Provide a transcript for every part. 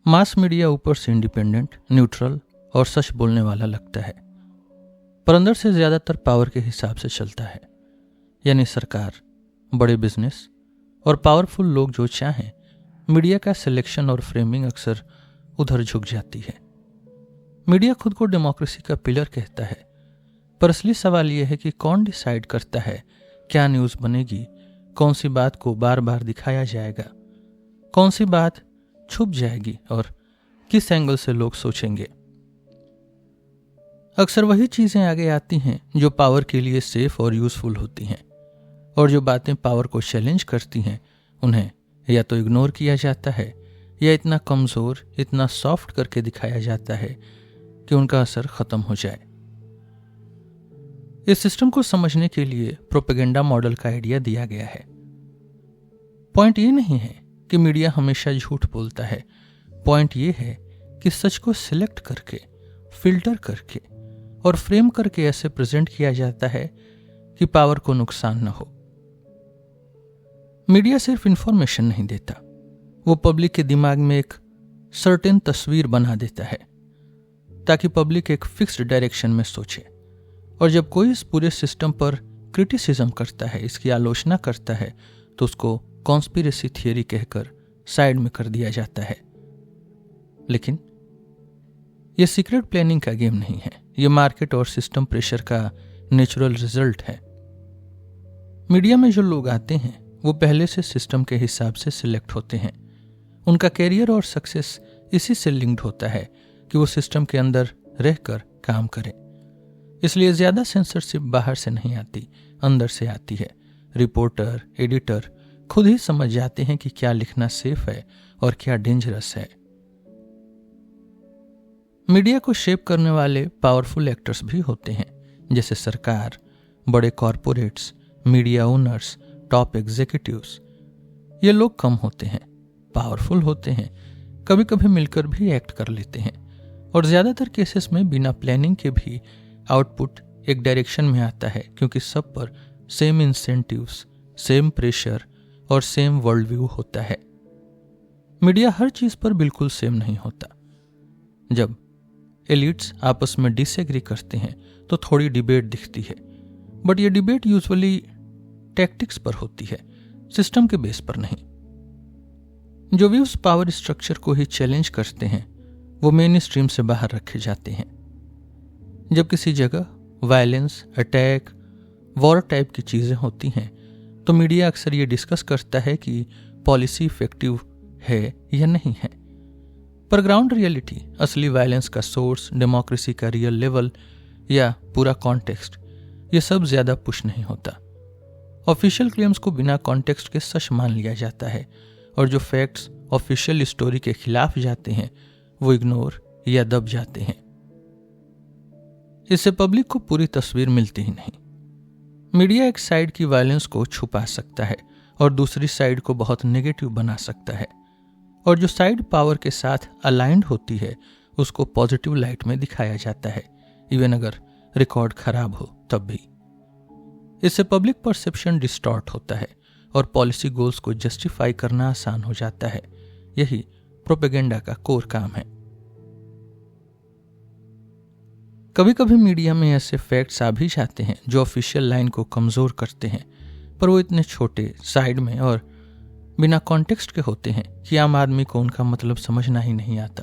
Mass media ऊपर से independent, neutral और सच बोलने वाला लगता है, पर अंदर से ज्यादातर पावर के हिसाब से चलता है। यानी सरकार, बड़े बिजनेस और पावरफुल लोग जो चाहें, मीडिया का सिलेक्शन और फ्रेमिंग अक्सर उधर झुक जाती है। मीडिया खुद को डेमोक्रेसी का पिलर कहता है, पर असली सवाल यह है कि कौन डिसाइड करता है क्या न्यूज़ बनेगी, कौन सी बात को बार बार दिखाया जाएगा, कौन सी बात छुप जाएगी और किस एंगल से लोग सोचेंगे। अक्सर वही चीजें आगे आती हैं जो पावर के लिए सेफ और यूजफुल होती हैं, और जो बातें पावर को चैलेंज करती हैं उन्हें या तो इग्नोर किया जाता है या इतना कमजोर, इतना सॉफ्ट करके दिखाया जाता है कि उनका असर खत्म हो जाए। इस सिस्टम को समझने के लिए प्रोपेगेंडा मॉडल का आइडिया दिया गया है। पॉइंट ये नहीं है कि मीडिया हमेशा झूठ बोलता है, पॉइंट ये है कि सच को सिलेक्ट करके, फिल्टर करके और फ्रेम करके ऐसे प्रेजेंट किया जाता है कि पावर को नुकसान न हो। मीडिया सिर्फ इंफॉर्मेशन नहीं देता, वो पब्लिक के दिमाग में एक सर्टेन तस्वीर बना देता है ताकि पब्लिक एक फिक्स्ड डायरेक्शन में सोचे। और जब कोई इस पूरे सिस्टम पर क्रिटिसिज्म करता है, इसकी आलोचना करता है, तो उसको कॉन्स्पिरेसी थियरी कहकर साइड में कर दिया जाता है। लेकिन यह सीक्रेट प्लानिंग का गेम नहीं है, यह मार्केट और सिस्टम प्रेशर का नेचुरल रिजल्ट है। मीडिया में जो लोग आते हैं वो पहले से सिस्टम के हिसाब से सिलेक्ट होते हैं। उनका कैरियर और सक्सेस इसी से लिंक्ड होता है कि वो सिस्टम के अंदर रहकर काम करें। इसलिए ज्यादा सेंसरशिप बाहर से नहीं आती, अंदर से आती है। रिपोर्टर, एडिटर खुद ही समझ जाते हैं कि क्या लिखना सेफ है और क्या डेंजरस है। मीडिया को शेप करने वाले पावरफुल एक्टर्स भी होते हैं, जैसे सरकार, बड़े corporates, media owners, top executives. ये लोग कम होते हैं, पावरफुल होते हैं, कभी कभी मिलकर भी एक्ट कर लेते हैं, और ज्यादातर केसेस में बिना प्लानिंग के भी आउटपुट एक डायरेक्शन में आता है, क्योंकि सब पर सेम इंसेंटिव्स, सेम प्रेशर और सेम वर्ल्ड व्यू होता है। मीडिया हर चीज पर बिल्कुल सेम नहीं होता। जब एलिट्स आपस में डिसएग्री करते हैं तो थोड़ी डिबेट दिखती है, बट ये डिबेट यूजुअली टैक्टिक्स पर होती है, सिस्टम के बेस पर नहीं। जो व्यूज पावर स्ट्रक्चर को ही चैलेंज करते हैं वो मेन स्ट्रीम से बाहर रखे जाते हैं। जब किसी जगह वायलेंस, अटैक, वॉर टाइप की चीजें होती हैं तो मीडिया अक्सर ये डिस्कस करता है कि पॉलिसी इफेक्टिव है या नहीं है। पर ग्राउंड रियलिटी, असली वायलेंस का सोर्स, डेमोक्रेसी का रियल लेवल या पूरा कॉन्टेक्स्ट, ये सब ज्यादा पुश नहीं होता। ऑफिशियल क्लेम्स को बिना कॉन्टेक्स्ट के सच मान लिया जाता है, और जो फैक्ट्स ऑफिशियल स्टोरी के खिलाफ जाते हैं वो इग्नोर या दब जाते हैं। इससे पब्लिक को पूरी तस्वीर मिलती ही नहीं। मीडिया एक साइड की वायलेंस को छुपा सकता है और दूसरी साइड को बहुत नेगेटिव बना सकता है, और जो साइड पावर के साथ अलाइंड होती है उसको पॉजिटिव लाइट में दिखाया जाता है, इवन अगर रिकॉर्ड खराब हो तब भी। इससे पब्लिक परसेप्शन डिस्टॉर्ट होता है और पॉलिसी गोल्स को जस्टिफाई करना आसान हो जाता है। यही प्रोपेगेंडा का कोर काम है। कभी कभी मीडिया में ऐसे फैक्ट्स आ भी जाते हैं जो ऑफिशियल लाइन को कमजोर करते हैं, पर वो इतने छोटे, साइड में और बिना कॉन्टेक्स्ट के होते हैं कि आम आदमी को उनका मतलब समझना ही नहीं आता।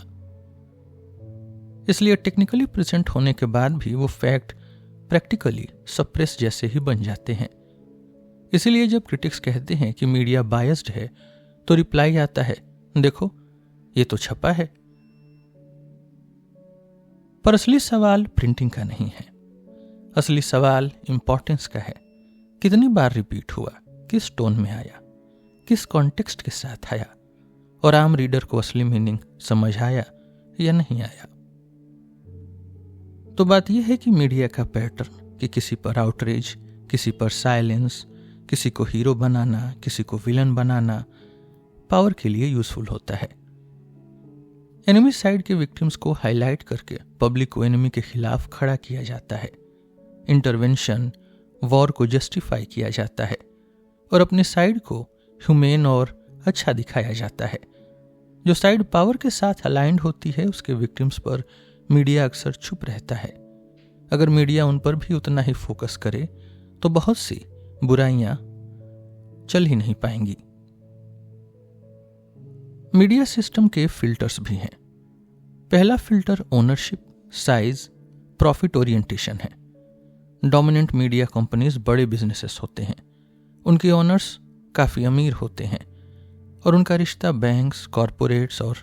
इसलिए टेक्निकली प्रेजेंट होने के बाद भी वो फैक्ट प्रैक्टिकली सप्रेस जैसे ही बन जाते हैं। इसीलिए जब क्रिटिक्स कहते हैं कि मीडिया बायस्ड है तो रिप्लाई आता है, देखो ये तो छपा है। पर असली सवाल प्रिंटिंग का नहीं है, असली सवाल इंपॉर्टेंस का है। कितनी बार रिपीट हुआ, किस टोन में आया, किस कॉन्टेक्स्ट के साथ आया, और आम रीडर को असली मीनिंग समझ आया या नहीं आया। तो बात यह है कि मीडिया का पैटर्न कि किसी पर आउटरीच, किसी पर साइलेंस, किसी को हीरो बनाना, किसी को विलन बनाना पावर के लिए यूजफुल होता है। एनिमी साइड के विक्टिम्स को हाईलाइट करके पब्लिक को एनिमी के खिलाफ खड़ा किया जाता है। इंटरवेंशन, वॉर को जस्टिफाई किया जाता है और अपने साइड को ह्यूमेन और अच्छा दिखाया जाता है। जो साइड पावर के साथ अलाइंड होती है उसके विक्टिम्स पर मीडिया अक्सर चुप रहता है। अगर मीडिया उन पर भी उतना ही फोकस करे तो बहुत सी बुराइयां चल ही नहीं पाएंगी। मीडिया सिस्टम के फिल्टर्स भी हैं। पहला filter ownership, size, profit orientation है। डोमिनेंट मीडिया कंपनीज बड़े बिजनेसेस होते हैं, उनके ओनर्स काफी अमीर होते हैं और उनका रिश्ता बैंक्स, कॉरपोरेट्स और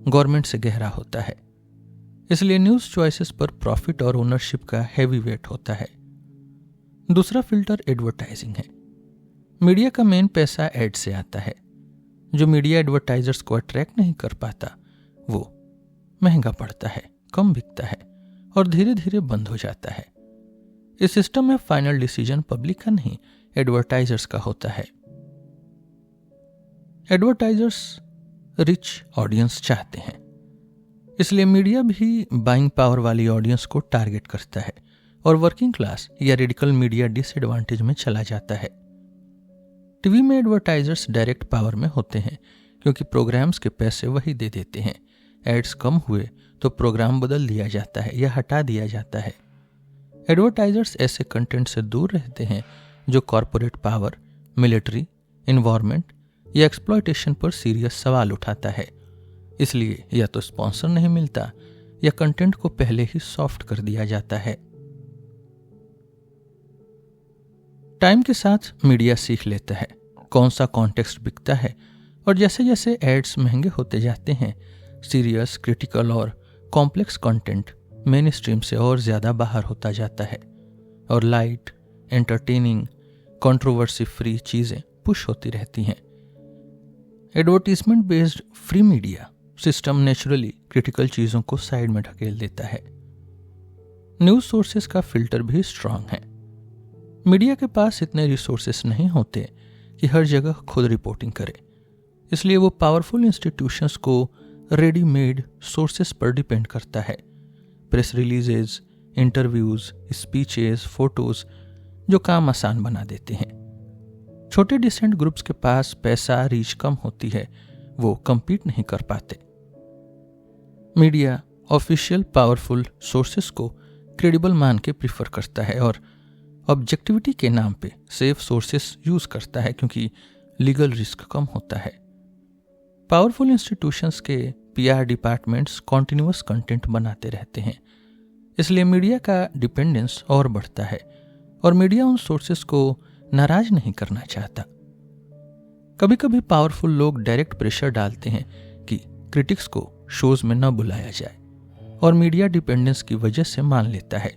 गवर्नमेंट से गहरा होता है। इसलिए न्यूज चॉइसेस पर प्रॉफिट और ओनरशिप का हैवी वेट होता है। दूसरा फिल्टर एडवर्टाइजिंग है। मीडिया का मेन पैसा एड से आता है। जो मीडिया एडवर्टाइजर्स को अट्रैक्ट नहीं कर पाता वो महंगा पड़ता है, कम बिकता है और धीरे धीरे बंद हो जाता है। इस सिस्टम में फाइनल डिसीजन पब्लिक का नहीं, एडवर्टाइजर्स का होता है। एडवर्टाइजर्स रिच ऑडियंस चाहते हैं, इसलिए मीडिया भी बाइंग पावर वाली ऑडियंस को टारगेट करता है और वर्किंग क्लास या रेडिकल मीडिया डिसएडवांटेज में चला जाता है। टीवी में एडवर्टाइजर्स डायरेक्ट पावर में होते हैं क्योंकि प्रोग्राम्स के पैसे वही दे देते हैं। एड्स कम हुए तो प्रोग्राम बदल दिया जाता है या हटा दिया जाता है। एडवर्टाइजर्स ऐसे कंटेंट से दूर रहते हैं जो कॉरपोरेट पावर, मिलिट्री, एनवायरनमेंट या एक्सप्लॉयटेशन पर सीरियस सवाल उठाता है। इसलिए या तो स्पॉन्सर नहीं मिलता या कंटेंट को पहले ही सॉफ्ट कर दिया जाता है। टाइम के साथ मीडिया सीख लेता है कौन सा कॉन्टेक्स्ट बिकता है और जैसे जैसे एड्स महंगे होते जाते हैं, सीरियस, क्रिटिकल और कॉम्प्लेक्स कंटेंट मेन स्ट्रीम से और ज्यादा बाहर होता जाता है और लाइट, एंटरटेनिंग, कंट्रोवर्सी फ्री चीजें पुश होती रहती हैं। Advertisement based free media system naturally critical चीजों को साइड में ढकेल देता है। न्यूज सोर्सेस का फिल्टर भी स्ट्रांग है। मीडिया के पास इतने रिसोर्सेस नहीं होते कि हर जगह खुद रिपोर्टिंग करे, इसलिए वो पावरफुल इंस्टीट्यूशंस को रेडीमेड सोर्सेस पर डिपेंड करता है। Press releases, interviews, speeches, photos जो काम आसान बना देते हैं। छोटे डिसेंट ग्रुप्स के पास पैसा, रीच कम होती है, वो compete नहीं कर पाते। मीडिया ऑफिशियल पावरफुल सोर्सेस को क्रेडिबल मान के प्रीफर करता है और ऑब्जेक्टिविटी के नाम पे सेफ सोर्सेस यूज करता है क्योंकि लीगल रिस्क कम होता है। पावरफुल इंस्टीट्यूशंस के पीआर डिपार्टमेंट्स कॉन्टिन्यूअस कंटेंट बनाते रहते हैं, इसलिए मीडिया का डिपेंडेंस और बढ़ता है और मीडिया उन सोर्सेस को नाराज नहीं करना चाहता। कभी कभी पावरफुल लोग डायरेक्ट प्रेशर डालते हैं कि क्रिटिक्स को शोज में न बुलाया जाए और मीडिया डिपेंडेंस की वजह से मान लेता है।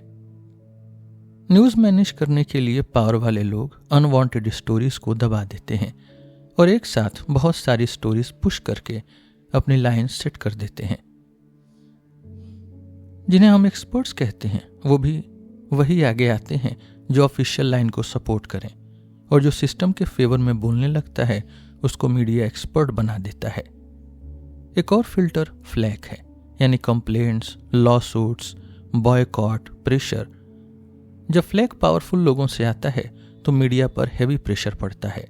न्यूज मैनेज करने के लिए पावर वाले लोग अनवांटेड स्टोरीज को दबा देते हैं और एक साथ बहुत सारी स्टोरीज पुश करके अपनी लाइन सेट कर देते हैं। जिन्हें हम एक्सपर्ट्स कहते हैं वो भी वही आगे आते हैं जो ऑफिशियल लाइन को सपोर्ट करें और जो सिस्टम के फेवर में बोलने लगता है उसको मीडिया एक्सपर्ट बना देता है। एक और फिल्टर फ्लैग है, यानी complaints, law suits, boycott, pressure. जब फ्लैग पावरफुल लोगों से आता है तो मीडिया पर हैवी प्रेशर पड़ता है।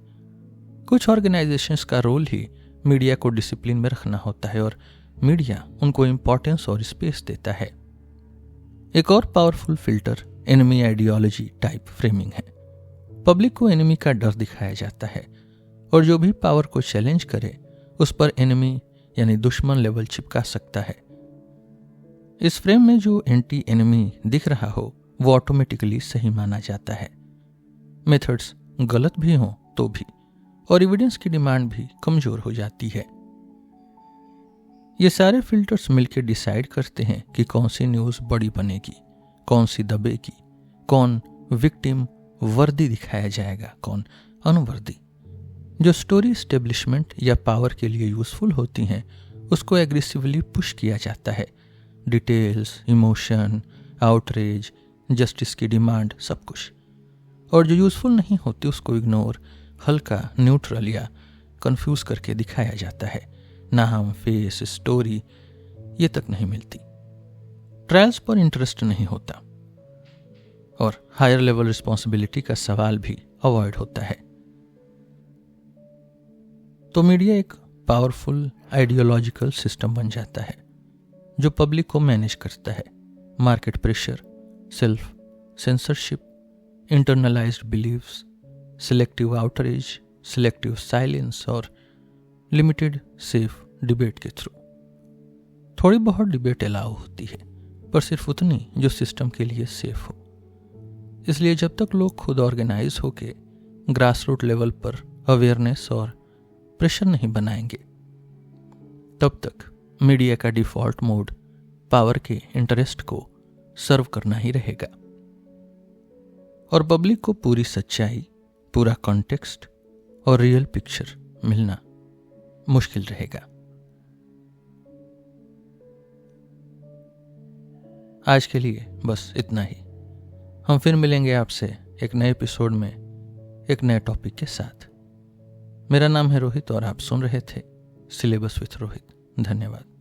कुछ ऑर्गेनाइजेशंस का रोल ही मीडिया को डिसिप्लिन में रखना होता है और मीडिया उनको इंपॉर्टेंस और स्पेस देता है। एक और powerful filter enemy ideology type framing है। पब्लिक को एनिमी का डर दिखाया जाता है और जो भी पावर को चैलेंज करे उस पर एनिमी यानी दुश्मन लेवल चिपका सकता है। इस फ्रेम में जो एंटी एनिमी दिख रहा हो वो ऑटोमेटिकली सही माना जाता है। मेथड्स गलत भी हों तो भी और एविडेंस की डिमांड भी कमजोर हो जाती है। ये सारे फिल्टर्स मिलकर डिसाइड करते हैं कि कौन सी न्यूज बड़ी बनेगी, कौन सी दबेगी, कौन विक्टिम वर्दी दिखाया जाएगा, कौन अनवर्दी। जो स्टोरी एस्टेब्लिशमेंट या पावर के लिए यूजफुल होती हैं उसको एग्रेसिवली पुश किया जाता है। डिटेल्स, इमोशन, आउटरेज, जस्टिस की डिमांड, सब कुछ। और जो यूजफुल नहीं होती उसको इग्नोर, हल्का, न्यूट्रल या कंफ्यूज करके दिखाया जाता है। नाम, फेस, स्टोरी ये तक नहीं मिलती। ट्रायल्स पर इंटरेस्ट नहीं होता और हायर लेवल रिस्पॉन्सिबिलिटी का सवाल भी अवॉइड होता है। तो मीडिया एक पावरफुल आइडियोलॉजिकल सिस्टम बन जाता है जो पब्लिक को मैनेज करता है। Market pressure, self censorship, internalised beliefs, selective outreach, selective silence और लिमिटेड सेफ डिबेट के थ्रू। थोड़ी बहुत डिबेट अलाउ होती है, पर सिर्फ उतनी जो सिस्टम के लिए सेफ हो। इसलिए जब तक लोग खुद ऑर्गेनाइज होके ग्रास रूट लेवल पर अवेयरनेस और प्रेशर नहीं बनाएंगे, तब तक मीडिया का डिफॉल्ट मोड पावर के इंटरेस्ट को सर्व करना ही रहेगा और पब्लिक को पूरी सच्चाई, पूरा कॉन्टेक्स्ट और रियल पिक्चर मिलना मुश्किल रहेगा। आज के लिए बस इतना ही। हम फिर मिलेंगे आपसे एक नए एपिसोड में एक नए टॉपिक के साथ। मेरा नाम है रोहित और आप सुन रहे थे सिलेबस विथ रोहित। धन्यवाद।